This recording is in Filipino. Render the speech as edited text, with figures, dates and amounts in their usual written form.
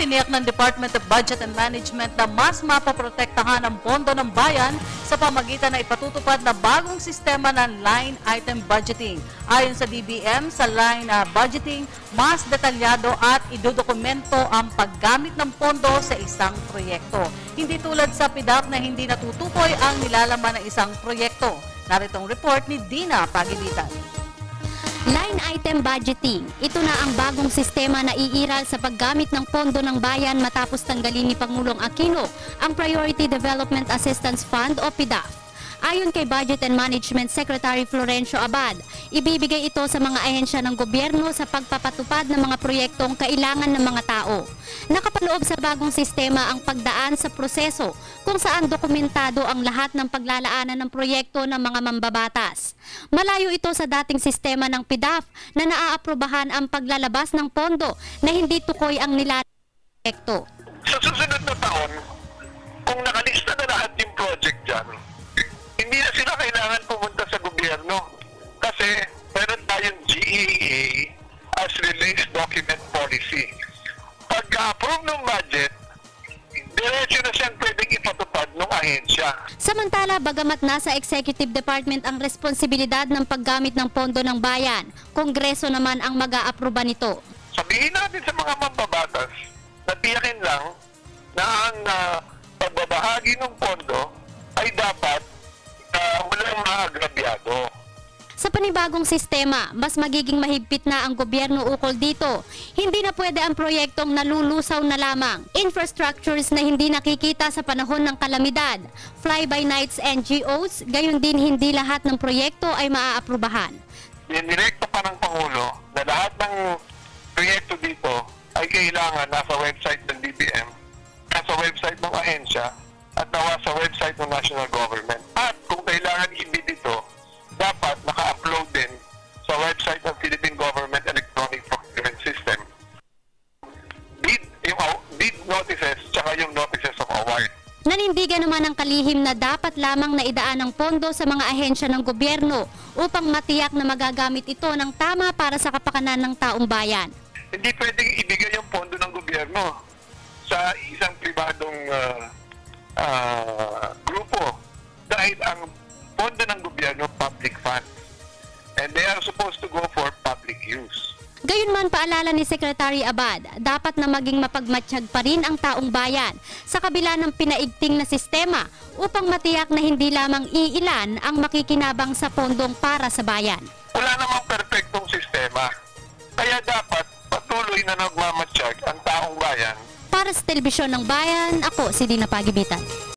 Tiniyak ng Department of Budget and Management na mas mapoprotektahan ang pondo ng bayan sa pamagitan na ipatutupad na bagong sistema ng line item budgeting. Ayon sa DBM, sa line budgeting, mas detalyado at idodokumento ang paggamit ng pondo sa isang proyekto. Hindi tulad sa PDAP na hindi natutukoy ang nilalaman ng isang proyekto. Narito ang report ni Dina Pagibitan. Line item budgeting. Ito na ang bagong sistema na iiral sa paggamit ng pondo ng bayan matapos tanggalin ni Pangulong Aquino ang Priority Development Assistance Fund o PDAF. Ayon kay Budget and Management Secretary Florencio Abad, ibibigay ito sa mga ahensya ng gobyerno sa pagpapatupad ng mga proyektong kailangan ng mga tao. Nakapaloob sa bagong sistema ang pagdaan sa proseso kung saan dokumentado ang lahat ng paglalaanan ng proyekto ng mga mambabatas. Malayo ito sa dating sistema ng PDAF na naaaprobahan ang paglalabas ng pondo na hindi tukoy ang nilalabas ng proyekto. Sa susunod na taon, kung nakalista na lahat yung project dyan, hindi na sila kailangan pumunta sa gobyerno kasi meron tayong GEA as Release Document Policy. Pagka-approve ng budget, diretso na siyang pwedeng ipatupad ng ahensya. Samantala, bagamat nasa Executive Department ang responsibilidad ng paggamit ng pondo ng bayan, Kongreso naman ang mag-aaproba nito. Sabihin natin sa mga mambabatas na tiyakin lang na ang pagbabahagi ng pondo ay dapat walang maagrabyado. Sa panibagong sistema, mas magiging mahigpit na ang gobyerno ukol dito. Hindi na pwede ang proyektong nalulusaw na lamang. Infrastructures na hindi nakikita sa panahon ng kalamidad. Fly-by-nights NGOs, gayon din hindi lahat ng proyekto ay maaaprubahan. Direkto pa ng Pangulo na lahat ng proyekto dito ay kailangan nasa website ng DBM, nasa website ng ahensya, at nawa sa website ng national government. At kung kailangan i-bid ito, dapat naka-upload din sa website ng Philippine Government Electronic Procurement System. Bid notices, tsaka yung notices of award. Nanindigan naman ang kalihim na dapat lamang na idaan ng pondo sa mga ahensya ng gobyerno upang matiyak na magagamit ito ng tama para sa kapakanan ng taong bayan. Hindi pwedeng ibigay yung pondo ng gobyerno sa isang pribadong grupo dahil ang pondo ng gobyerno public funds and they are supposed to go for public use. Gayunman, paalala ni Secretary Abad, dapat na maging mapagmatsyag pa rin ang taong bayan sa kabila ng pinaigting na sistema upang matiyak na hindi lamang iilan ang makikinabang sa pondong para sa bayan. Wala namang perfectong sistema, kaya dapat patuloy na nagmamatsyag ang taong bayan. Para sa Telebisyon ng Bayan, ako si Dina Pagibitan.